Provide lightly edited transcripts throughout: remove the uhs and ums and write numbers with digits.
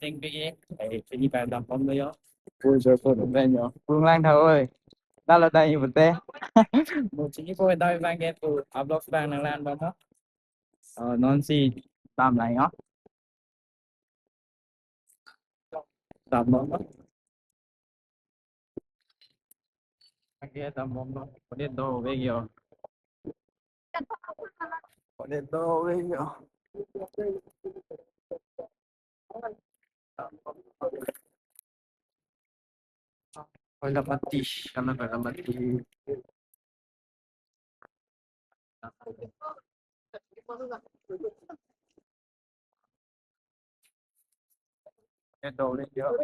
Tình cái đi vào đọc bóng đấy đó. Ui trời phật bên nhỏ Phương Lan thầu ơi đó là đây vật tê Một chỉ có đôi vang ghép của upload vang năng lan đó. non si tạm này đó Tạm bóng đó. anh kia tạm bóng đó có điện đồ về nhiều có điện đồ về nhiều phải là mati karena phải là mati điện đồ lên nhiều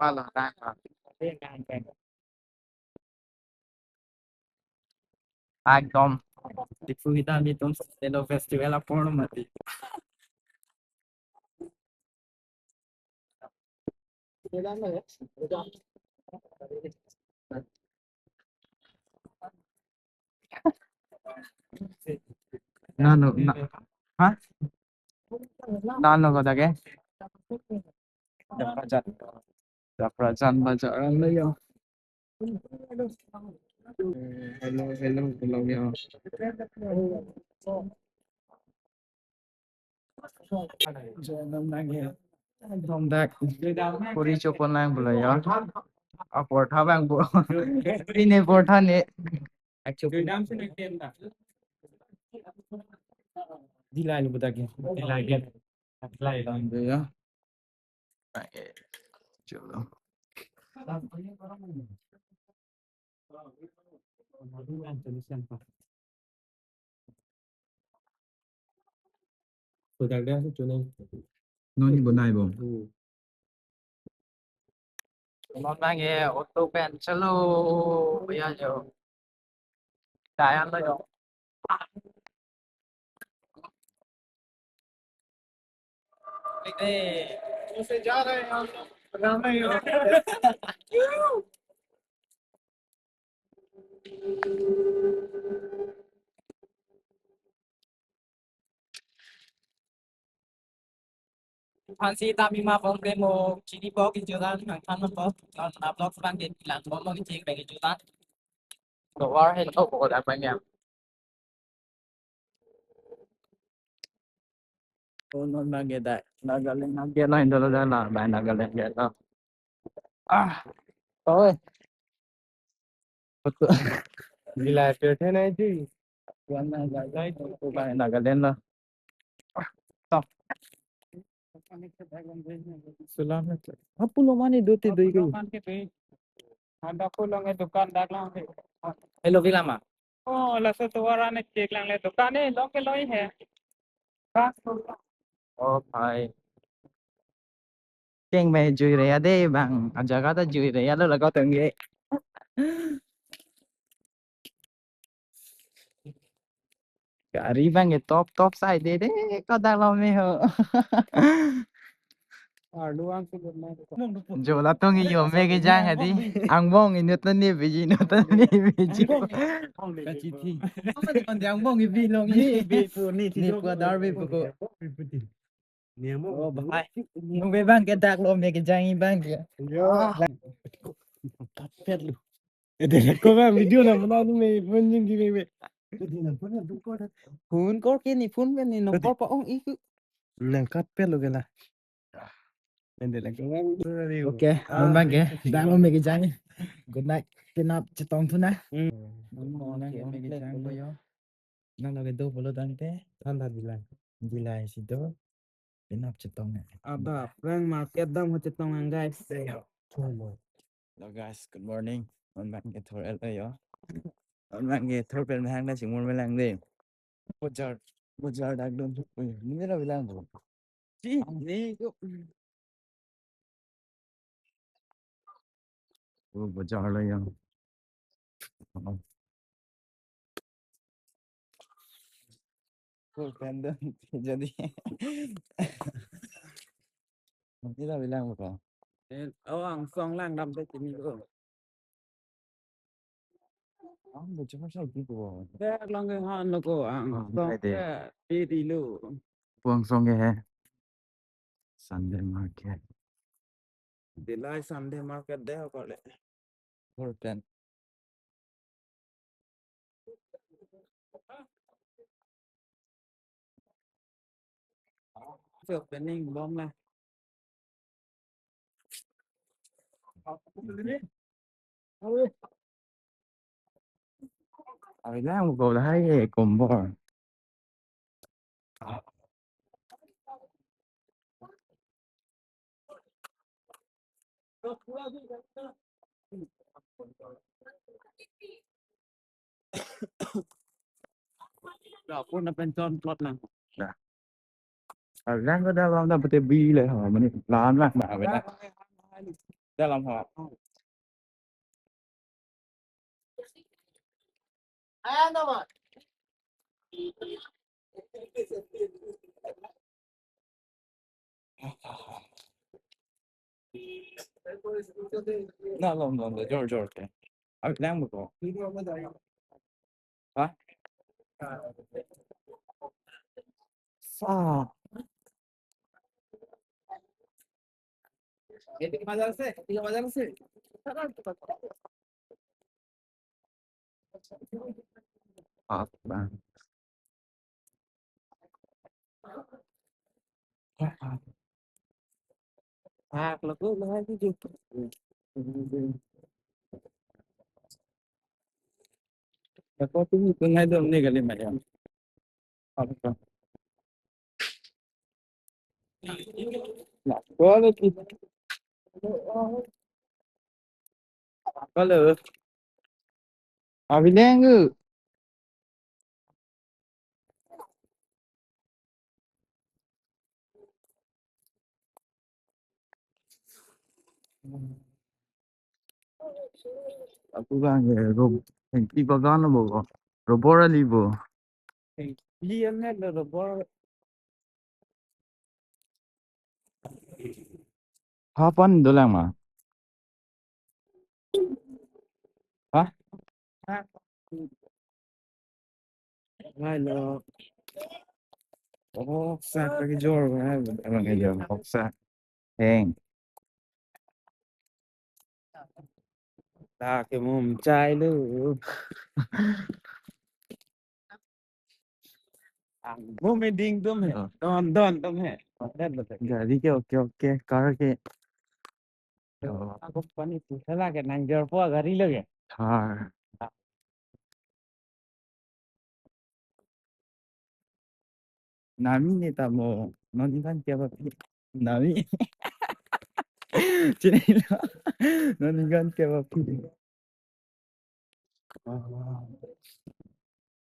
malah đang anh Tom Di kita di Tom Stelo Festival apa mati. nano hả nano có cái đập ra chân mà chợ ăn đấy không hello hello hello nhau Năm nay không đạt. puri chopon lang boleh ya portha bang bo ini portha ni Actually, Dilai lu betul ke? Dilai ke? Dilai lah. Sunday ya chलो Sudah ada sih cuma. nó như bên này bông món mang nghe ô tô ben chalo bây giờ nhiều đại ăn đấy không Ini, saya jarang ramai. Fancy tapi mah bom demo sini bawa kejutan yang kan apa kalau upload bang di bilang mau ngecek bagi kejutan. đồ war hay là của đại bánh em Non bang kita. Nagaland kia nó hình đó là bài Nagaland kia đó thôi Gila thế này chứ. quán Nagaland của bài Nagaland đó stop Selamat. apa lo mana dua tiga itu Ada pulang ke dukaan dagang. Hello Vilama. Oh, la satu orang ni cek lang le dukaan ni lo ke loi hai. oh phải Cheng về chui rẻ đấy bằng anh chờ có tới chui rẻ đó là có từng ghế cả ri vang cái top top size đấy đấy có đang lo mê hờ Luang tu benar. जो ला तो ये मैं के जांग है दी अंगबोंग इन तो नहीं भेजी न तो नहीं भेजी Kacit thi. còn thì अंगबोंग ये भी लोग ये ni qua dar भी को Oh, bahai. nung về bang cái tag lo मैं के जांग ये bang kia Kapet lu. Ada ko ba video na mana tu me punjing di me. phun có cái này phun bên này nó có bao ý cứ Lang kapet lu kala. Ada lang ko ba video. ok nung bang kia đang lo मैं के जांग good night tin up chỉ tông thôi nè đúng rồi nè मैं के जांग bây giờ nó là cái đồ bolo đăng thế Thanda bilang. đi lại xí đó tin up chỉ tông này Ada prank market dam ho chetong ang guys. Hello guys, good morning. Mình bạn cái thổi ở đây đó. Mình bạn cái thổi bên hang đây chỉ muốn bên làng đi. Một giờ đang đơn thuốc. Ui, mình biết là bên làng rồi. Chị, đi. Một giờ đây không? Thổi bên đơn thì giờ đi. Mình biết là bên làng rồi. Oh, ang song lang dam te chini ko. Ang bujuk mo sa gitu. Dek lang cái han nó có ăn Đây đi. đi luôn. Buang song ke. Sunday market. Dilai Sunday market deh kok lek. Thorpen. Chưa opening bom lah. Ai lang một là hay cùng bò. Đó pun nó bên tròn plot lah. Ai lang có đau lòng đâu bete biเลยหอมันนี่ร้านมากมาเว้ยนะได้ลำหอ nó lòng để cho cái ai lang một có hả sao Ini bazar se, ini bazar se. bạn Lo cứ lo cái gì. Có tiếng cái ngay đường này cái gì mà nhỉ? Có cái gì? Có lửa. Vì đen ngư. aku kan rob yang tiba kan lo boh robora libo Liên hết là rồi. kapan dolang mah hah Ngay là oh sa cái jor emang cái jor sa heng ta cái mồm chai luôn. Mồm mình đinh tôm hả? Đòn tôm hả? Đây là cái. jadi ke kar ke Aku pan itu salah cái nàng giờ qua gari lagi. car nami ni ta mo nonton tiap nami Cina nonton tiap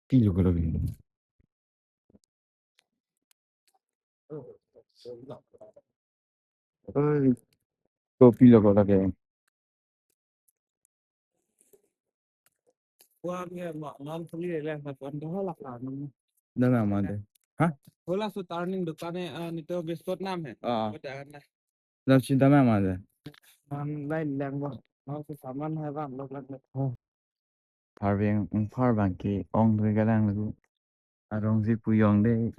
kilo kalau gini ơi kopi lo kalau kayak Qua nghe mọi ngon không đi lên mà còn đó là mình. dah lama deh hah Bola su turning dukane nito biskut nam hai. Beda na. dah cinta mama deh Lain lang ba. Nó cái saman hai bang lok lak. Parveng par bangki ong tu kadang lagu arong si puyong deh